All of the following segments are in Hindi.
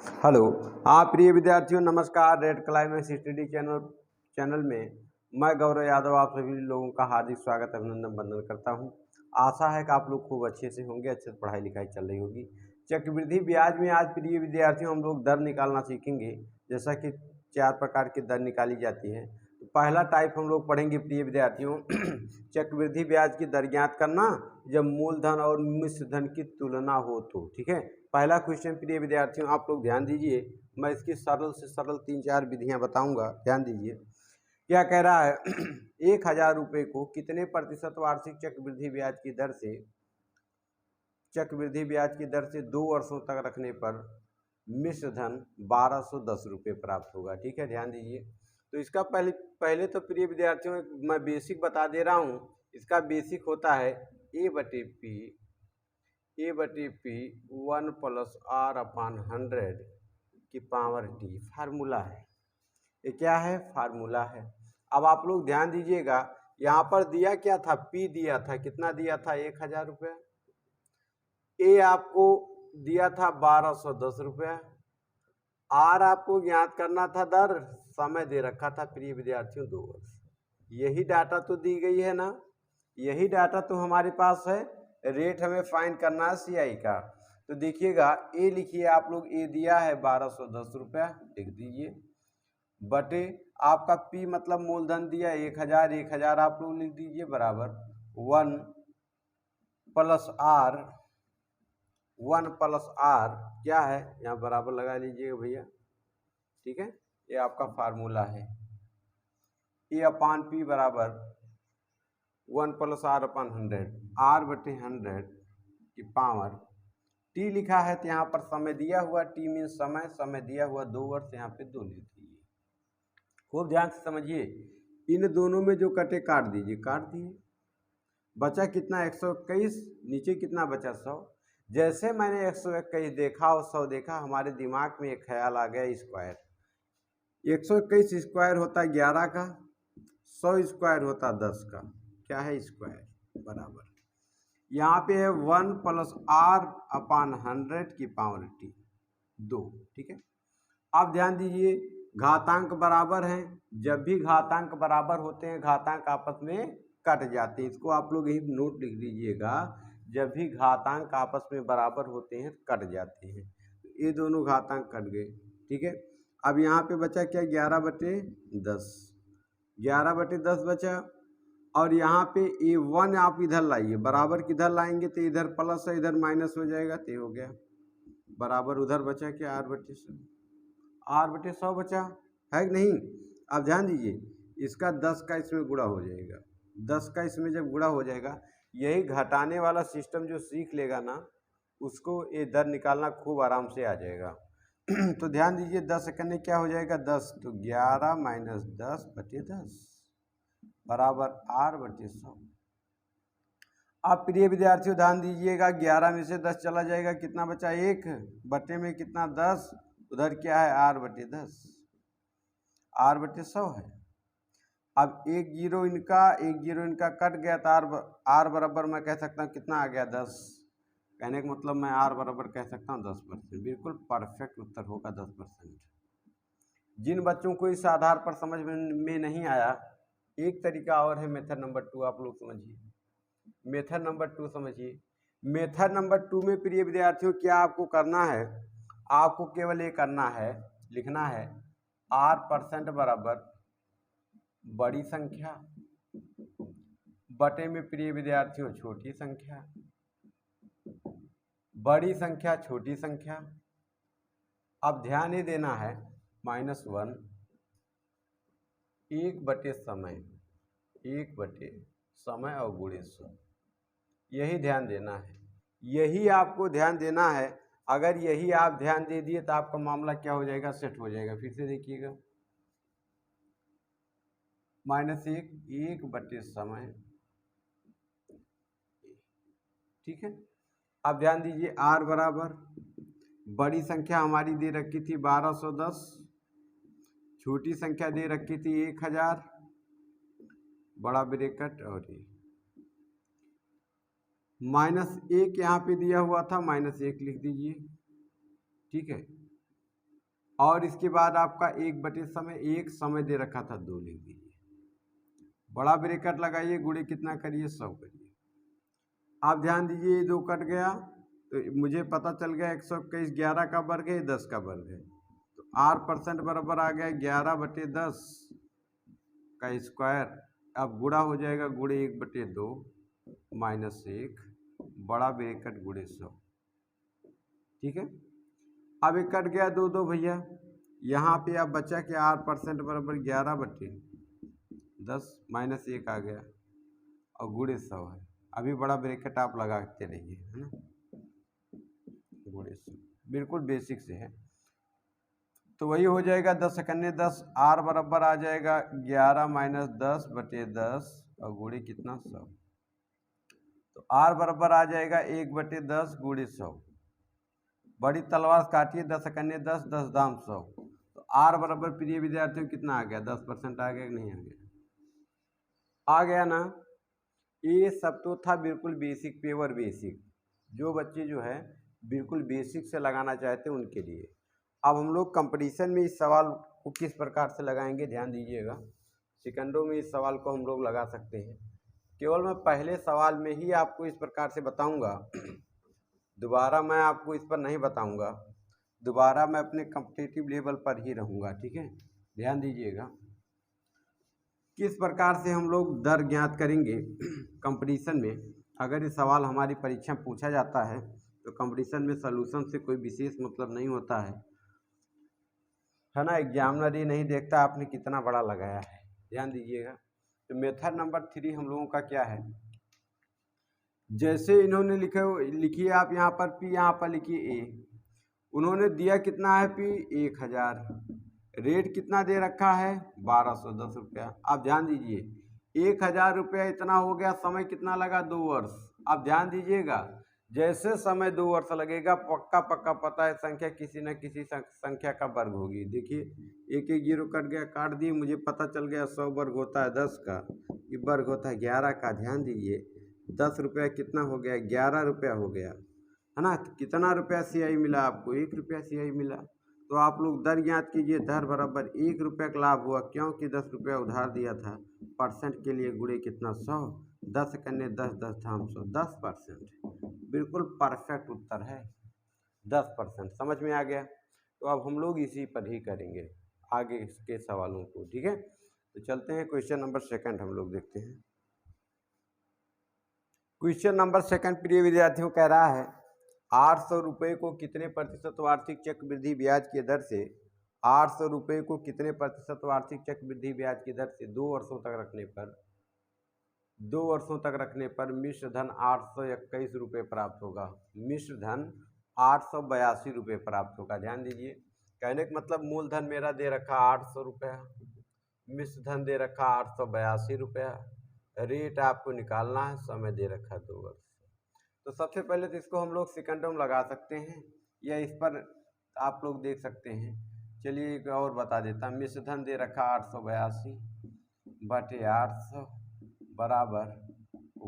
हेलो। हाँ प्रिय विद्यार्थियों, नमस्कार। रेड क्लाइमेक्स स्टडी चैनल में मैं गौरव यादव आप सभी लोगों का हार्दिक स्वागत अभिनंदन वंदन करता हूं। आशा है कि आप लोग खूब अच्छे से होंगे, अच्छे से पढ़ाई लिखाई चल रही होगी। चक्रवृद्धि ब्याज में आज प्रिय विद्यार्थियों हम लोग दर निकालना सीखेंगे। जैसा कि 4 प्रकार की दर निकाली जाती है, तो पहला टाइप हम लोग पढ़ेंगे प्रिय विद्यार्थियों चक्रवृद्धि ब्याज की दर ज्ञात करना जब मूलधन और मिश्र धन की तुलना हो तो। ठीक है, पहला क्वेश्चन प्रिय विद्यार्थियों आप लोग ध्यान दीजिए। मैं इसकी सरल से सरल 3-4 विधियां बताऊंगा, ध्यान दीजिए। क्या कह रहा है 1000 रुपये को कितने प्रतिशत वार्षिक चक्रवृद्धि ब्याज की दर से 2 वर्षों तक रखने पर मिश्र धन 1210 रुपये प्राप्त होगा। ठीक है, ध्यान दीजिए। तो इसका पहले तो प्रिय विद्यार्थियों मैं बेसिक बता दे रहा हूँ। इसका बेसिक होता है ए बटे पी 1 + r/100 की पावर टी। फार्मूला है, ये क्या है? फार्मूला है। अब आप लोग ध्यान दीजिएगा, यहाँ पर दिया क्या था? पी दिया था, कितना दिया था? 1000 रुपया। ए आपको दिया था 1210 रुपया। आर आपको ज्ञात करना था दर, समय दे रखा था प्रिय विद्यार्थियों 2 वर्ष। यही डाटा तो दी गई है ना, यही डाटा तो हमारे पास है। रेट हमें फाइंड करना है सीआई का। तो देखिएगा, ए लिखिए आप लोग, ए दिया है 1210 रुपया, लिख दीजिए, बटे आपका पी मतलब मूलधन दिया 1000 आप लोग लिख दीजिए, बराबर 1 + r क्या है, यहाँ बराबर लगा लीजिएगा भैया। ठीक है, ये आपका फार्मूला है। A/P बराबर 1 + r/100, r/100 की पावर टी लिखा है। तो यहाँ पर समय दिया हुआ, टी मीन समय दिया हुआ 2 वर्ष, यहाँ पे 2 लिख दीजिए। खूब ध्यान से समझिए, इन दोनों में जो कटे काट दीजिए, काट दिए। बचा कितना? 121। नीचे कितना बचा? 100। जैसे मैंने 121 देखा और 100 देखा, हमारे दिमाग में एक ख्याल आ गया, स्क्वायर। 121 स्क्वायर होता है 11 का, 100 स्क्वायर होता 10 का। क्या है? स्क्वायर, बराबर। यहाँ पे है 1 + r/100 की पावर टी 2। ठीक है, अब ध्यान दीजिए, घातांक बराबर हैं। जब भी घातांक बराबर होते हैं, घातांक आपस में कट जाते हैं। इसको आप लोग यही नोट लिख लीजिएगा, जब भी घातांक आपस में बराबर होते हैं कट जाते हैं। ये दोनों घातांक कट गए। ठीक है, अब यहाँ पे बचा क्या? 11/10, 11/10 बचा। और यहाँ पे A1 आप इधर लाइए, बराबर किधर लाएंगे? तो इधर प्लस है, इधर माइनस हो जाएगा, तो हो गया बराबर। उधर बचा क्या? r/100 बचा है कि नहीं? अब ध्यान दीजिए, इसका 10 का इसमें गुणा हो जाएगा, 10 का इसमें जब गुणा हो जाएगा, यही घटाने वाला सिस्टम जो सीख लेगा ना, उसको ये दर निकालना खूब आराम से आ जाएगा। तो ध्यान दीजिए, 10 करने क्या हो जाएगा? 10, तो 11 - 10/10 बराबर r/100। अब प्रिय विद्यार्थियों ध्यान दीजिएगा, 11 में से 10 चला जाएगा, कितना बचा? 1 बटे में कितना? 10, उधर क्या है? r/10, r/100 है। अब एक जीरो इनका कट गया, तो r बराबर मैं कह सकता हूँ कितना आ गया? 10। कहने का मतलब मैं r बराबर कह सकता हूँ 10%। बिल्कुल परफेक्ट उत्तर होगा 10%। जिन बच्चों को इस आधार पर समझ में नहीं आया, एक तरीका और है, मेथड नंबर 2 आप लोग समझिए। मेथड नंबर 2 समझिए। मेथड नंबर 2 में प्रिय विद्यार्थियों क्या आपको करना है? आपको केवल ये करना है, लिखना है r% बराबर बड़ी संख्या बटे में प्रिय विद्यार्थियों छोटी संख्या, बड़ी संख्या छोटी संख्या। अब ध्यान ये देना है, -1 1 बटे समय और गुणे 100। यही ध्यान देना है, यही आपको ध्यान देना है। अगर यही आप ध्यान दे दिए तो आपका मामला क्या हो जाएगा? सेट हो जाएगा। फिर से देखिएगा, -1 1 बटे समय। ठीक है, अब ध्यान दीजिए, r बराबर बड़ी संख्या हमारी दे रखी थी 1210, छोटी संख्या दे रखी थी 1000, बड़ा ब्रैकेट और ये -1 यहाँ पे दिया हुआ था, -1 लिख दीजिए। ठीक है, और इसके बाद आपका 1/समय, एक समय दे रखा था 2 लिख दीजिए, बड़ा ब्रैकेट लगाइए, गुणे कितना करिए 100 करिए। आप ध्यान दीजिए ये 2 कट गया तो मुझे पता चल गया 121 11 का वर्ग है, 10 का वर्ग है, तो R% बराबर आ गया 11/10 का स्क्वायर। अब गुणा हो जाएगा, गुणे 1/2 माइनस 1 बड़ा ब्रैकेट गुणे 100, ठीक है। अब एक कट गया 2 भैया, यहाँ पे अब बचा कि R% बराबर 11/10 माइनस 1 आ गया और गुणे 100 है। अभी बड़ा ब्रैकेट आप लगाते रहिए, है ना, गुणे 100 बिल्कुल बेसिक से है। तो वही हो जाएगा 10 सेकंड 10, R बराबर आ जाएगा 11 माइनस 10/10 और गुणे कितना 100, तो R बराबर आ जाएगा 1/10 गुणे 100। बड़ी तलवार काटिए, 10 सेकंड 10, 10 दाम 100, तो R बराबर प्रिय विद्यार्थियों कितना आ गया, 10% आ गया कि नहीं आ गया, आ गया ना। ये सब तो था बिल्कुल बेसिक, पेवर बेसिक, जो बच्चे जो है बिल्कुल बेसिक से लगाना चाहते हैं उनके लिए। अब हम लोग कंपटीशन में इस सवाल को किस प्रकार से लगाएंगे, ध्यान दीजिएगा। सेकंडों में इस सवाल को हम लोग लगा सकते हैं, केवल मैं पहले सवाल में ही आपको इस प्रकार से बताऊंगा, दोबारा मैं आपको इस पर नहीं बताऊंगा, दोबारा मैं अपने कॉम्पिटिटिव लेवल पर ही रहूँगा, ठीक है। ध्यान दीजिएगा किस प्रकार से हम लोग दर ज्ञात करेंगे कंपटीशन में। अगर ये सवाल हमारी परीक्षा में पूछा जाता है तो कंपटीशन में सॉल्यूशन से कोई विशेष मतलब नहीं होता है ना। एग्जामिनर ये नहीं देखता आपने कितना बड़ा लगाया है, ध्यान दीजिएगा। तो मेथड नंबर 3 हम लोगों का क्या है, जैसे इन्होंने लिखिए आप यहाँ पर P, यहाँ पर लिखिए A, उन्होंने दिया कितना है P 1000, रेट कितना दे रखा है 1210 रुपया। आप ध्यान दीजिए 1000 रुपया इतना हो गया, समय कितना लगा 2 वर्ष। आप ध्यान दीजिएगा जैसे समय 2 वर्ष लगेगा, पक्का पक्का पता है संख्या किसी न किसी संख्या का वर्ग होगी। देखिए एक एक जीरो कट गया, काट दिए, मुझे पता चल गया 100 वर्ग होता है 10 का, ये वर्ग होता है 11 का। ध्यान दीजिए 10 रुपया कितना हो गया 11 रुपया हो गया, है ना। कितना रुपया CI मिला आपको, 1 रुपया CI मिला। तो आप लोग दर ज्ञात कीजिए, दर बराबर 1 रुपये का लाभ हुआ क्योंकि 10 रुपया उधार दिया था, परसेंट के लिए गुणे कितना 100, 10 करने 10, 10 धाम 100, 10%। बिल्कुल परफेक्ट उत्तर है 10%। समझ में आ गया। तो अब हम लोग इसी पर ही करेंगे आगे इसके सवालों को, ठीक है। तो चलते हैं क्वेश्चन नंबर 2 हम लोग देखते हैं। क्वेश्चन नंबर 2 प्रिय विद्यार्थियों कह रहा है 800 रुपये को कितने प्रतिशत वार्षिक चक्रवृद्धि ब्याज की दर से 800 रुपये को कितने प्रतिशत वार्षिक चक्रवृद्धि ब्याज की दर से 2 वर्षों तक रखने पर मिश्र धन 821 रुपये प्राप्त होगा। मिश्र धन 882 रुपये प्राप्त होगा। ध्यान दीजिए कहने का मतलब मूलधन मेरा दे रखा 800 रुपया, मिश्र धन दे रखा 882 रुपया, रेट आपको निकालना है, समय दे रखा 2 वर्ष। तो सबसे पहले तो इसको हम लोग सेकंडों में लगा सकते हैं या इस पर आप लोग देख सकते हैं। चलिए एक और बता देता हूँ, मिश्र धन दे रखा 882 बटे 800 बराबर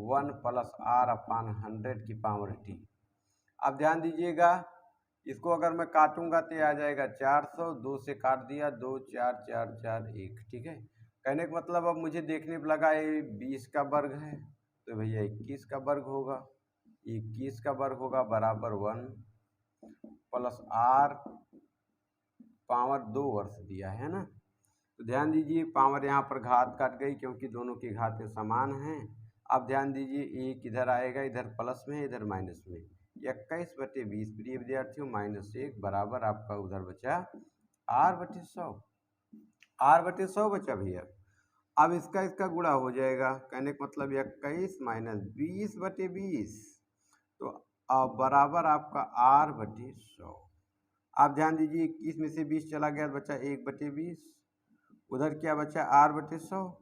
1 + R/100 की पावर t। अब ध्यान दीजिएगा इसको अगर मैं काटूंगा तो आ जाएगा 400, 2 से काट दिया 2 4 4 4 1, ठीक है। कहने का मतलब अब मुझे देखने पर लगा ये 20 का वर्ग है तो भैया 21 का वर्ग होगा, 21 का वर्ग होगा बराबर 1 + R पावर 2 वर्ष दिया है ना। तो ध्यान दीजिए पावर यहाँ पर घात काट गई क्योंकि दोनों की घातें समान हैं। अब ध्यान दीजिए एक इधर आएगा, इधर प्लस में इधर माइनस में, 21/20 प्रिय विद्यार्थियों -1 बराबर आपका उधर बचा R/100, R/100 बचा भैया। अब इसका गुणा हो जाएगा, कहने का मतलब 21 - 20/20 तो बराबर आपका R/100। आप ध्यान दीजिए 21 में से 20 चला गया बचा 1/20, उधर क्या बचा R/100।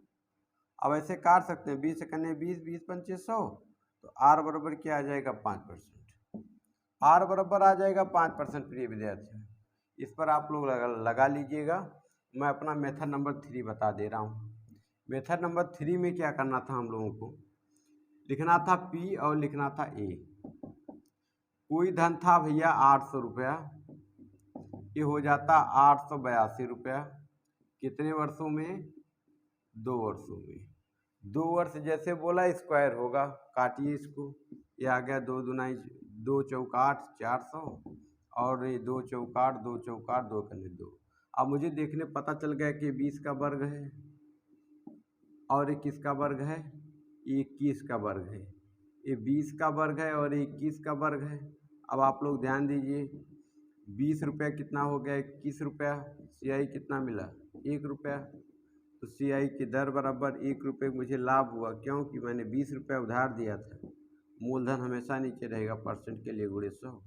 अब ऐसे काट सकते हैं 20 से करने 20, 20 पंचे 100, तो R बराबर क्या आ जाएगा 5%। R बराबर आ जाएगा 5% प्रिय विद्यार्थी। इस पर आप लोग लगा लीजिएगा। मैं अपना मेथड नंबर 3 बता दे रहा हूँ। मेथड नंबर 3 में क्या करना था, हम लोगों को लिखना था P और लिखना था A। कोई धन था भैया 800 रुपया, ये हो जाता 882 रुपया। कितने वर्षों में? 2 वर्षों में। 2 वर्ष जैसे बोला स्क्वायर होगा, काटिए इसको। ये आ गया 2 दूनाई 2 चौक 8 400, और ये 2 चौक 8 2 चौक 8 2 कने 2। अब मुझे देखने पता चल गया कि 20 का वर्ग है, और ये किसका वर्ग है? 21 का वर्ग है। ये 20 का वर्ग है और 21 का वर्ग है। अब आप लोग ध्यान दीजिए, 20 रुपया कितना हो गया? 21 रुपया। CI कितना मिला? 1 रुपया। तो CI की दर बराबर 1 रुपये मुझे लाभ हुआ, क्योंकि मैंने 20 रुपया उधार दिया था। मूलधन हमेशा नीचे रहेगा, परसेंट के लिए गुणे 100।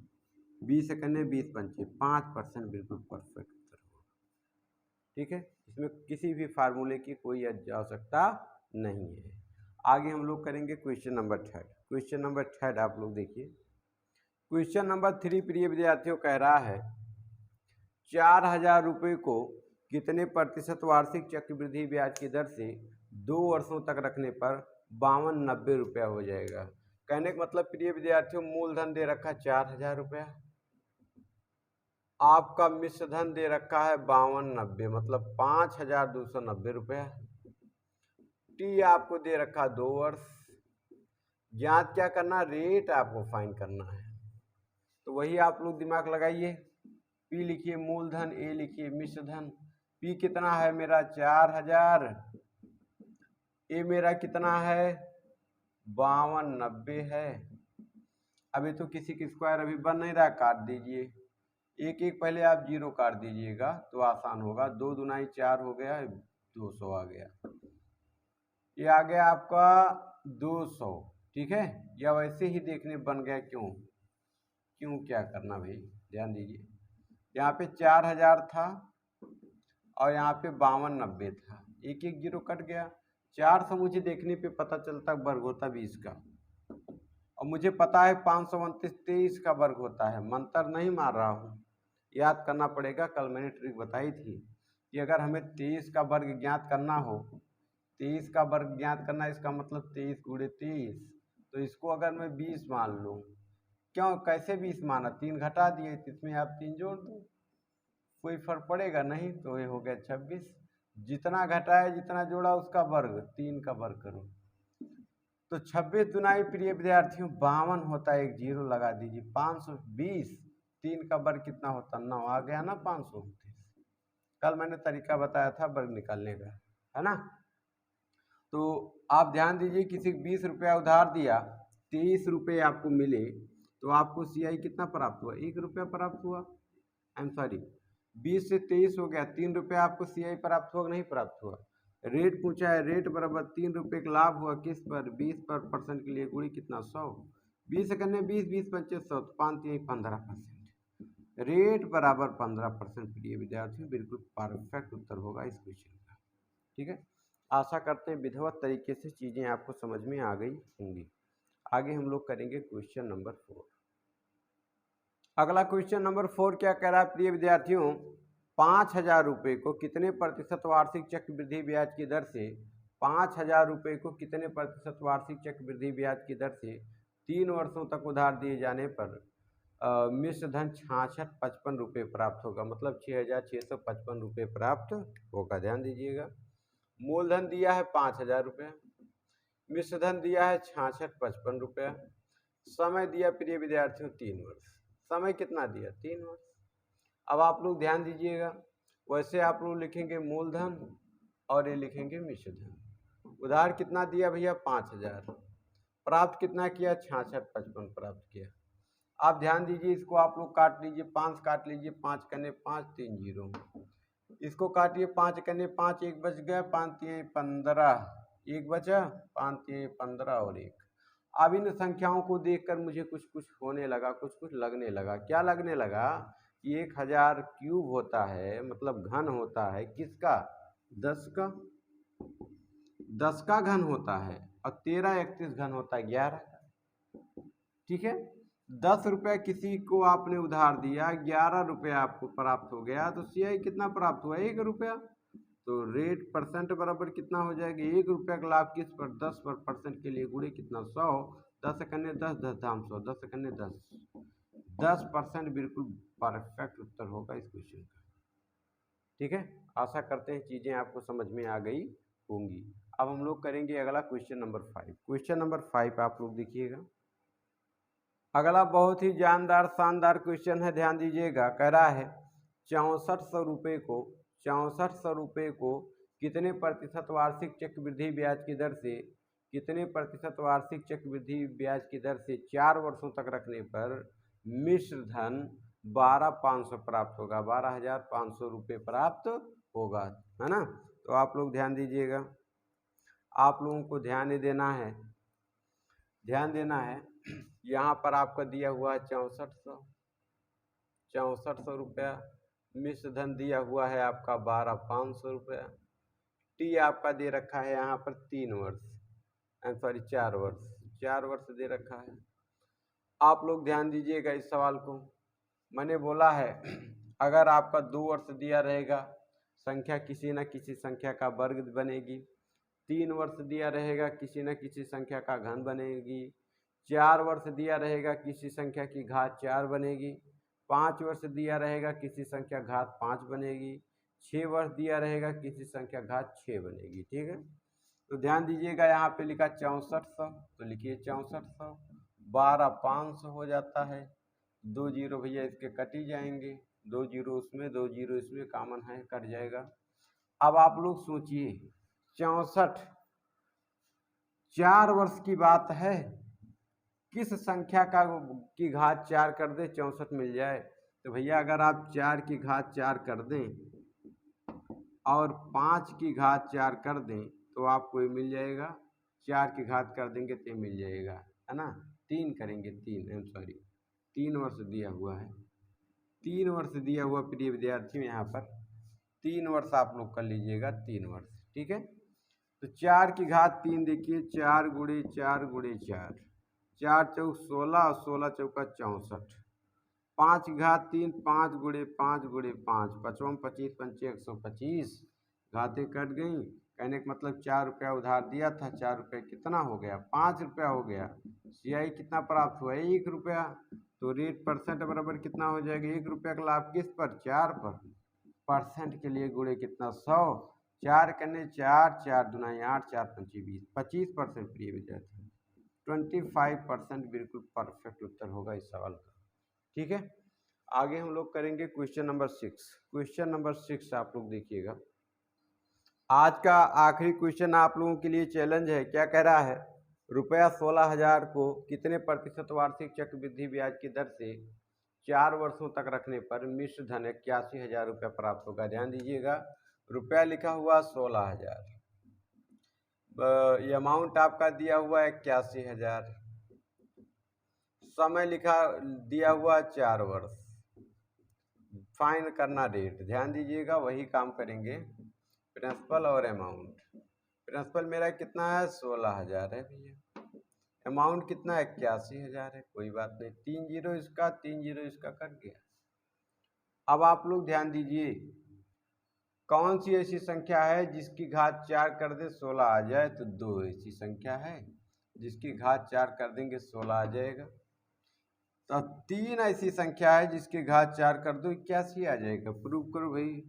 20 एकने 20 पंचे 5%, बिल्कुल परफेक्ट उत्तर होगा। ठीक है, इसमें किसी भी फार्मूले की कोई आवश्यकता नहीं है। आगे हम लोग करेंगे क्वेश्चन नंबर 3। क्वेश्चन नंबर 3 आप लोग देखिए। क्वेश्चन नंबर 3 प्रिय विद्यार्थियों कह रहा है 4000 रुपये को कितने प्रतिशत वार्षिक चक्रवृद्धि ब्याज की दर से 2 वर्षों तक रखने पर 5290 रुपया हो जाएगा। कहने का मतलब प्रिय विद्यार्थियों, मूलधन दे रखा 4000 रुपया, आपका मिश्र धन दे रखा है 5290, मतलब 5290 रुपया। टी आपको दे रखा 2 वर्ष। ज्ञात क्या करना? रेट आपको फाइंड करना है। तो वही आप लोग दिमाग लगाइए। पी लिखिए मूलधन, ए लिखिए मिश्र धन। पी कितना है मेरा? 4000। ए मेरा कितना है? 5290 है। अभी तो किसी की स्क्वायर अभी बन नहीं रहा, काट दीजिए। एक एक पहले आप 0 काट दीजिएगा तो आसान होगा। 2 दूनाई 4 हो गया, 200 आ गया। ये आ गया आपका 200। ठीक है, या वैसे ही देखने बन गया। क्यों क्या करना भाई, ध्यान दीजिए। यहाँ पे 4000 था और यहाँ पे 5290 था, एक एक 0 कट गया। 400 मुझे देखने पे पता चलता वर्ग होता 20 का, और मुझे पता है 529 23 का वर्ग होता है। मंत्र नहीं मार रहा हूँ, याद करना पड़ेगा। कल मैंने ट्रिक बताई थी कि अगर हमें 23 का वर्ग ज्ञात करना हो, 23 का वर्ग ज्ञात करना, इसका मतलब 23 गुणे 23। तो इसको अगर मैं 20 मान लूँ, क्यों कैसे 20 माना? 3 घटा दिए, इसमें आप 3 जोड़ दो, कोई फर्क पड़ेगा नहीं। तो ये हो गया 26। जितना घटाया जितना जोड़ा उसका वर्ग, 3 का वर्ग करो। तो 26 दुनाई प्रिय विद्यार्थियों 52 होता है, एक 0 लगा दीजिए। 520, 3 का वर्ग कितना होता? 9 आ गया ना 529। कल मैंने तरीका बताया था वर्ग निकालने का, है ना। तो आप ध्यान दीजिए, किसी 20 रुपया उधार दिया, 23 रुपये आपको मिले, तो आपको CI कितना प्राप्त हुआ? 1 रुपया प्राप्त हुआ। आई एम सॉरी, 20 से 23 हो गया, 3 रुपया आपको CI प्राप्त हुआ, नहीं प्राप्त हुआ। रेट पूछा है, रेट बराबर 3 रुपये का लाभ हुआ किस पर? 20 पर। परसेंट के लिए गुणी कितना? 100। 20 करने 20 20 पंचे 100, 5 3 15%। रेट बराबर 15%। प्रिय विद्यार्थियों, बिल्कुल परफेक्ट उत्तर होगा इस क्वेश्चन का। ठीक है, आशा करते हैं विधिवत तरीके से चीज़ें आपको समझ में आ गई होंगी। आगे हम लोग करेंगे क्वेश्चन नंबर 4। अगला क्वेश्चन नंबर 4 क्या कह रहा है प्रिय विद्यार्थियों? 5000 रुपये को कितने प्रतिशत वार्षिक चक्रवृद्धि ब्याज की दर से 5000 रुपये को कितने प्रतिशत वार्षिक चक्रवृद्धि ब्याज की दर से 3 वर्षों तक उधार दिए जाने पर मिश्र धन 6655 रुपये प्राप्त होगा, मतलब 6655 रुपये प्राप्त होगा। ध्यान दीजिएगा, मूलधन दिया है 5000 रुपया, मिश्र धन दिया है 6655 रुपया, समय दिया प्रिय विद्यार्थियों 3 वर्ष। समय कितना दिया? 3 वर्ष। अब आप लोग ध्यान दीजिएगा, वैसे आप लोग लिखेंगे मूलधन और ये लिखेंगे मिश्र धन। उधार कितना दिया भैया? 5000। प्राप्त कितना किया? 6655 प्राप्त किया। आप ध्यान दीजिए, इसको आप लोग काट लीजिए, 5 काट लीजिए, 5 कने 5 3 0। इसको काटिए, 5 कने 5, एक बच गया, 5 3 15, एक बचा, 5 3 15 और एक। अब इन संख्याओं को देखकर मुझे कुछ कुछ होने लगा, कुछ कुछ लगने लगा। क्या लगने लगा? कि 1000 क्यूब होता है, मतलब घन होता है किसका? 10 का। 10 का घन होता है, और 13 31 घन होता है 11 का। ठीक है, 10 रुपया किसी को आपने उधार दिया, 11 रुपया आपको प्राप्त हो गया, तो CI कितना प्राप्त हुआ? 1 रुपया। तो रेट परसेंट बराबर कितना हो जाएगा? 1 रुपया का लाभ किस पर? 10 पर। परसेंट के लिए गुणे कितना? 100। 10 कन्ने 10 10 धाम 100, 10 कन्ने 10 10% बिल्कुल परफेक्ट उत्तर होगा इस क्वेश्चन का। ठीक है, आशा करते हैं चीज़ें आपको समझ में आ गई होंगी। अब हम लोग करेंगे अगला क्वेश्चन नंबर 5। क्वेश्चन नंबर 5 आप लोग देखिएगा। अगला बहुत ही जानदार शानदार क्वेश्चन है, ध्यान दीजिएगा। कह रहा है 6400 रुपये को कितने प्रतिशत वार्षिक चक्रवृद्धि ब्याज की दर से कितने प्रतिशत वार्षिक चक्रवृद्धि ब्याज की दर से 4 वर्षों तक रखने पर मिश्र धन 12,500 प्राप्त होगा, 12,500 रुपये प्राप्त होगा, है ना। तो आप लोग ध्यान दीजिएगा, आप लोगों को ध्यान देना है, ध्यान देना है। यहाँ पर आपका दिया हुआ है 6400 रुपया, मिश्र धन दिया हुआ है आपका 12,500 रुपया, टी आपका दे रखा है यहाँ पर 3 वर्ष, 4 वर्ष दे रखा है। आप लोग ध्यान दीजिएगा इस सवाल को। मैंने बोला है अगर आपका 2 वर्ष दिया रहेगा, संख्या किसी न किसी संख्या का वर्ग बनेगी। 3 वर्ष दिया रहेगा, किसी न किसी संख्या का घन बनेगी। 4 वर्ष दिया रहेगा, किसी संख्या की घात 4 बनेगी। 5 वर्ष दिया रहेगा, किसी संख्या घात 5 बनेगी। 6 वर्ष दिया रहेगा, किसी संख्या घात 6 बनेगी। ठीक है, तो ध्यान दीजिएगा, यहाँ पे लिखा 6400, तो लिखिए 6400, 12,500 हो जाता है। 2 जीरो भैया इसके कट ही जाएंगे, 2 जीरो उसमें 2 जीरो इसमें कॉमन है, कट जाएगा। अब आप लोग सोचिए 64 4 वर्ष की बात है, किस संख्या का की घात 4 कर दे 64 मिल जाए। तो भैया अगर आप 4 की घात 4 कर दें और 5 की घात 4 कर दें तो आपको ये मिल जाएगा। 4 की घात कर देंगे तो मिल जाएगा, है ना। 3 करेंगे, 3 वर्ष दिया हुआ है, 3 वर्ष दिया हुआ प्रिय विद्यार्थियों, यहाँ पर 3 वर्ष आप लोग कर लीजिएगा, 3 वर्ष। ठीक है, तो 4 की घात 3 देखिए, 4 गुणे 4 गुणे 4, 4 चौक 16 और 16 चौका 64। 5 की घात 3, 5 गुणे 5 गुणे 5, 55 25 पंचे 125, घातें कट गई। कहने का मतलब 4 रुपया उधार दिया था, 4 रुपये कितना हो गया, 5 रुपया हो गया। सीआई कितना प्राप्त हुआ, 1 रुपया। तो रेट परसेंट बराबर कितना हो जाएगा, 1 रुपया का लाभ किस पर, 4 पर। परसेंट के लिए गुणे कितना, 100। 4 करने 4, 4 दुनाई 8, 4 पंचे 20, 25% प्रिय विद्यार्थी, 25% बिल्कुल परफेक्ट उत्तर होगा इस सवाल का। ठीक है, आगे हम लोग करेंगे क्वेश्चन नंबर 6। क्वेश्चन नंबर 6 आप लोग देखिएगा। आज का आखिरी क्वेश्चन आप लोगों के लिए चैलेंज है। क्या कह रहा है, रुपया 16,000 को कितने प्रतिशत वार्षिक चक्रवृद्धि ब्याज की दर से 4 वर्षों तक रखने पर मिश्र धन 81,000 रुपया प्राप्त होगा। ध्यान दीजिएगा, रुपया लिखा हुआ 16,000, ये अमाउंट आपका दिया हुआ है 81,000, समय लिखा दिया हुआ 4 वर्ष, फाइन करना रेट। ध्यान दीजिएगा, वही काम करेंगे, प्रिंसिपल और अमाउंट। प्रिंसिपल मेरा कितना है, 16,000 है भैया, अमाउंट कितना है, 81,000 है। कोई बात नहीं, 3 जीरो इसका 3 जीरो इसका कट गया। अब आप लोग ध्यान दीजिए, कौन सी ऐसी संख्या है जिसकी घात 4 कर दे 16 आ जाए, तो 2 ऐसी संख्या है जिसकी घात 4 कर देंगे 16 आ जाएगा। तो 3 ऐसी संख्या है जिसकी घात 4 कर दो 81 आ जाएगा। प्रूव करो भाई,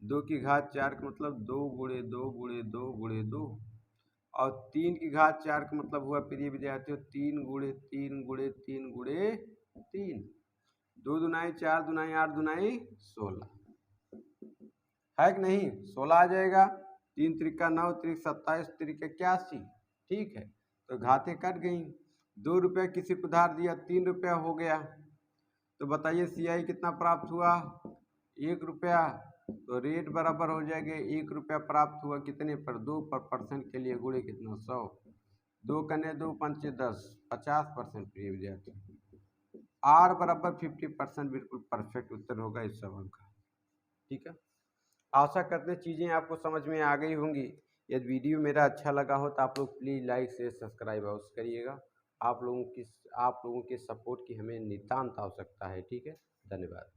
2 की घात 4 का मतलब 2 गुणे 2 गुणे 2 गुणे 2, और 3 की घात 4 का मतलब हुआ प्रिय विद्यार्थियों 3 गुणे 3 गुणे 3 गुणे 3, 2 दुनाई 4 दुनाई 8 दुनाई 16, है कि नहीं, 16 आ जाएगा। 3 त्रिका 9, त्रिक 27, त्रिक 81। ठीक है, तो घातें कट गई। 2 रुपया किसी को उधार दिया, 3 रुपया हो गया। तो बताइए सीआई कितना प्राप्त हुआ, 1 रुपया। तो रेट बराबर हो जाएगा, 1 रुपया प्राप्त हुआ कितने पर, 2 पर। परसेंट के लिए गुणे कितना, 100। 2 कने 2 पंचे 10, 50% प्रिय विद्यार्थी। आर बराबर 50% बिल्कुल परफेक्ट उत्तर होगा इस सवाल का। ठीक है, आशा करते हैं चीज़ें आपको समझ में आ गई होंगी। यदि वीडियो मेरा अच्छा लगा हो तो आप लोग प्लीज़ लाइक शेयर सब्सक्राइब अवश्य करिएगा। आप लोगों के सपोर्ट की हमें नितांत आवश्यकता है। ठीक है, धन्यवाद।